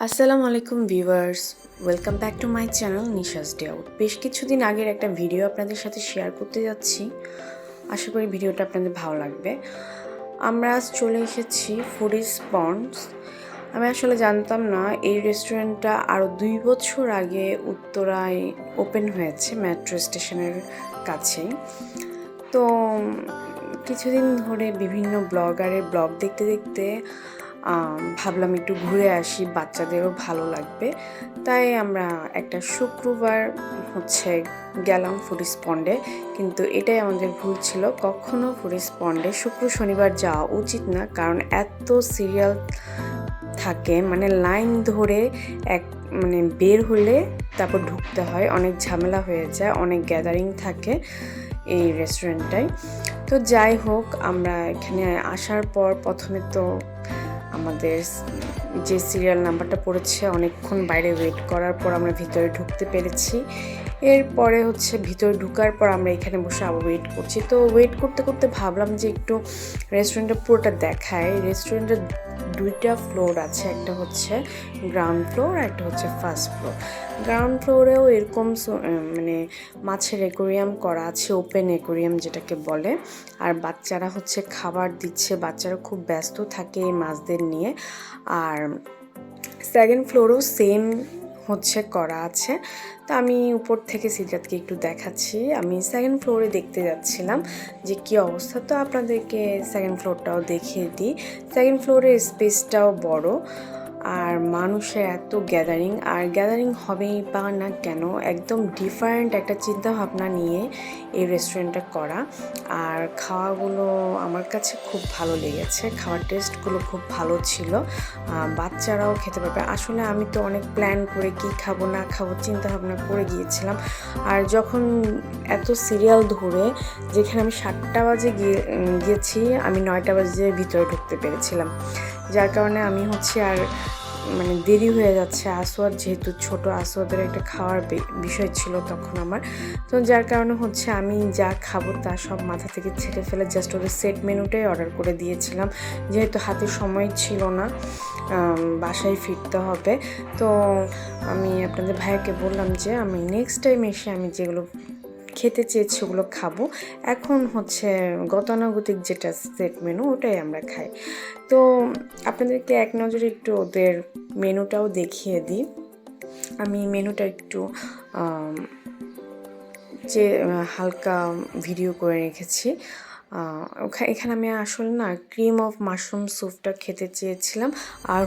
আসসালামু আলাইকুম viewers, welcome back to my channel নিশাস day out. বেশ কিছুদিন আগের একটা ভিডিও আপনাদের সাথে শেয়ার করতে যাচ্ছি। আশা করি ভিডিওটা আপনাদের ভালো লাগবে। আমরা আজ চলে এসেছি ফুডিজ পন্ডস। আমি আসলে জানতাম না এই রেস্টুরেন্টটা আরও 2 বছর আগে উত্তরায় ওপেন হয়েছে, মেট্রো স্টেশনের কাছেই। তো কিছুদিন ধরে বিভিন্ন ব্লগারের ব্লগ দেখতে দেখতে ভাবলাম একটু ঘুরে আসি, বাচ্চাদেরও ভালো লাগবে। তাই আমরা একটা শুক্রবার গেলাম ফুডিজ পন্ডে। কিন্তু এটাই আমাদের ভুল ছিল, কখনো ফুডিজ পন্ডে শুক্র শনিবার যাওয়া উচিত না, কারণ এত সিরিয়াল থাকে, মানে লাইন ধরে বের হলে তারপর ঢুকতে হয়, অনেক ঝামেলা হয়ে যায়, অনেক গ্যাদারিং থাকে এই রেস্টুরেন্টটায়। তো যাই হোক, আমরা এখানে আসার পর প্রথমে তো আমাদের যে সিরিয়াল নাম্বারটা পড়েছে, অনেকক্ষণ বাইরে ওয়েট করার পর আমরা ভিতরে ঢুকতে পেরেছি। এরপরে ভিতরে ঢুকার পর আমরা এখানে বসে আবার ওয়েট করছি। তো ওয়েট করতে করতে ভাবলাম যে একটু রেস্টুরেন্টটা পুরোটা দেখায়। রেস্টুরেন্টের 2টা ফ্লোর আছে, একটা হচ্ছে গ্রাউন্ড ফ্লোর আর একটা হচ্ছে ফার্স্ট ফ্লোর। গ্রাউন্ড ফ্লোরেও এরকম মাছের অ্যাকোরিয়াম করা আছে, ওপেন অ্যাকোরিয়াম যেটাকে বলে। আর বাচ্চারা খাবার দিচ্ছে, বাচ্চারা খুব ব্যস্ত থাকে এই মাছদের নিয়ে। আর সেকেন্ড ফ্লোরেও সেম করা আছে। তো আমি উপর থেকে সিজাতকে একটু দেখাচ্ছি। আমি সেকেন্ড ফ্লোরে দেখতে যাচ্ছিলাম যে কী অবস্থা, তো আপনাদেরকে সেকেন্ড ফ্লোরটাও দেখিয়ে দিই। সেকেন্ড ফ্লোরের স্পেসটাও বড়, আর মানুষের এত গ্যাদারিং হবেই বা না কেন, একদম ডিফারেন্ট একটা চিন্তাভাবনা নিয়ে এই রেস্টুরেন্টটা করা। আর খাওয়াগুলো আমার কাছে খুব ভালো লেগেছে, খাওয়ার টেস্টগুলো খুব ভালো ছিল, বাচ্চারাও খেতে পারবে। আসলে আমি তো অনেক প্ল্যান করে কি খাবো না খাবো চিন্তাভাবনা করে গিয়েছিলাম। আর যখন এত সিরিয়াল ধরে, যেখানে আমি 7টা বাজে গিয়েছি, আমি 9টা বাজে ভিতরে ঢুকতে পেরেছিলাম, যার কারণে আমি আর দেরি হয়ে যাচ্ছে। আসওয়াদ যেহেতু ছোট, আসওয়াদের একটা খাওয়ার বিষয় ছিল তখন আমার, তো যার কারণে আমি যা খাবো তা সব মাথা থেকে ছেড়ে ফেলে জাস্ট ওদের সেট মেনুটাই অর্ডার করে দিয়েছিলাম, যেহেতু হাতে সময় ছিল না, বাসায় ফিরতে হবে। তো আমি আপনাদের ভাইকে বললাম যে আমি নেক্সট টাইম এসে আমি যেগুলো খেতে চেয়েছি ওগুলো খাবো, এখন গতানুগতিক যেটা সেট মেনু ওটাই আমরা খাই। তো আপনাদেরকে এক নজরে একটু ওদের মেনুটাও দেখিয়ে দিই। আমি মেনুটা একটু হালকা ভিডিও করে রেখেছি। এখানে আমি আসলে না ক্রিম অফ মাশরুম স্যুপটা খেতে চেয়েছিলাম, আর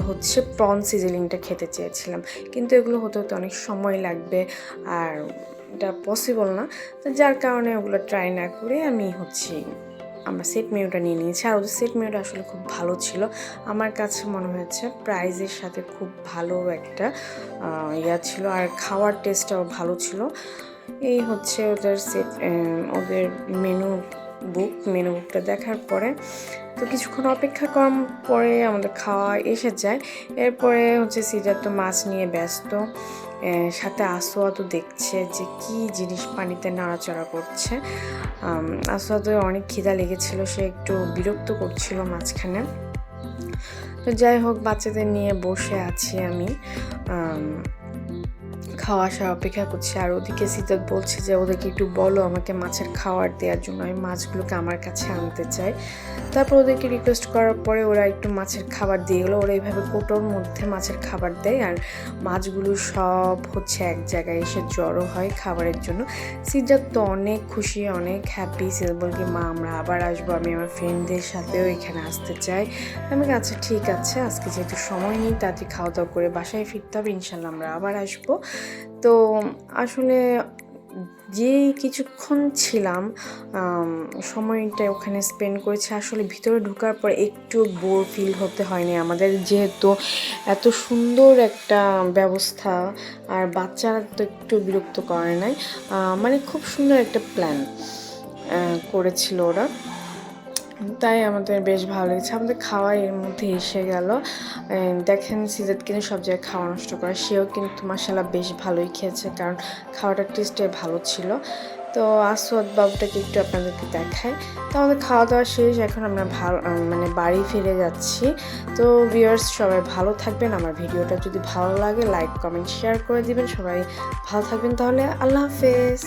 প্রন সিজলিংটা খেতে চেয়েছিলাম, কিন্তু এগুলো হতে হতে অনেক সময় লাগবে, আর এটা পসিবল না। তো যার কারণে ওগুলো ট্রাই না করে আমরা সেট মেনুটা নিয়ে নিয়েছি। আর ওদের সেট মেনুটা আসলে খুব ভালো ছিল, আমার কাছে মনে হয়েছে প্রাইজের সাথে খুব ভালো একটা ছিল, আর খাওয়ার টেস্টটাও ভালো ছিল। এই ওদের মেনু বুকটা দেখার পরে তো কিছুক্ষণ অপেক্ষা করার পরে আমাদের খাওয়া এসে যায়। এরপরে সিজার তো মাছ নিয়ে ব্যস্ত, সাথে আসোয়াদও দেখছে যে কি জিনিস পানিতে নাড়াচাড়া করছে। আসোয়াদের অনেক খিদা লেগেছিল, সে একটু বিরক্ত করছিল মাঝখানে। তো যাই হোক, বাচ্চাদের নিয়ে বসে আছি আমি, খাওয়া আসার অপেক্ষা করছি। আর ওদিকে সিজাত বলছে যে ওদেরকে একটু বলো আমাকে মাছের খাবার দেওয়ার জন্য, আমি মাছগুলোকে আমার কাছে আনতে চাই। তারপর ওদেরকে রিকোয়েস্ট করার পরে ওরা একটু মাছের খাবার দিয়ে গেলো। ওরা এইভাবে কোটোর মধ্যে মাছের খাবার দেয়, আর মাছগুলো সব এক জায়গায় এসে জড়ো হয় খাবারের জন্য। সিজাত তো অনেক খুশি, অনেক হ্যাপি। সিজাত বলকে মা আমরা আবার আসবো, আমি আমার ফ্রেন্ডদের সাথেও এখানে আসতে চাই। আমি আচ্ছা ঠিক আছে, আজকে যেহেতু সময় নেই, তাড়াতাড়ি খাওয়া দাওয়া করে বাসায় ফিরতে হবে, ইনশাল্লাহ আমরা আবার আসবো। তো আসলে যে কিছুক্ষণ ছিলাম, সময়টা ওখানে স্পেন্ড করেছি, আসলে ভিতরে ঢোকার পর একটু বোর ফিল হতে হয়নি আমাদের, যেহেতু এত সুন্দর একটা ব্যবস্থা, আর বাচ্চারা তো একটু বিরক্ত করে নাই, খুব সুন্দর একটা প্ল্যান করেছিল ওরা, তাই আমাদের বেশ ভালো লেগেছে। আমাদের খাওয়া এর মধ্যে এসে গেল। দেখেন সিজাত কিন্তু সব জায়গায় খাওয়া নষ্ট করে, সেও কিন্তু মাশাআল্লাহ বেশ ভালোই খেয়েছে, কারণ খাওয়াটার টেস্টে ভালো ছিল। তো আসওয়াদ বাবুটাকে একটু আপনাদেরকে দেখায়। তো আমাদের খাওয়া দাওয়া শেষ, এখন আমরা মানে বাড়ি ফিরে যাচ্ছি। তো ভিউয়ার্স সবাই ভালো থাকবেন, আমার ভিডিওটা যদি ভালো লাগে লাইক কমেন্ট শেয়ার করে দিবেন। সবাই ভালো থাকবেন, তাহলে আল্লাহ হাফেজ।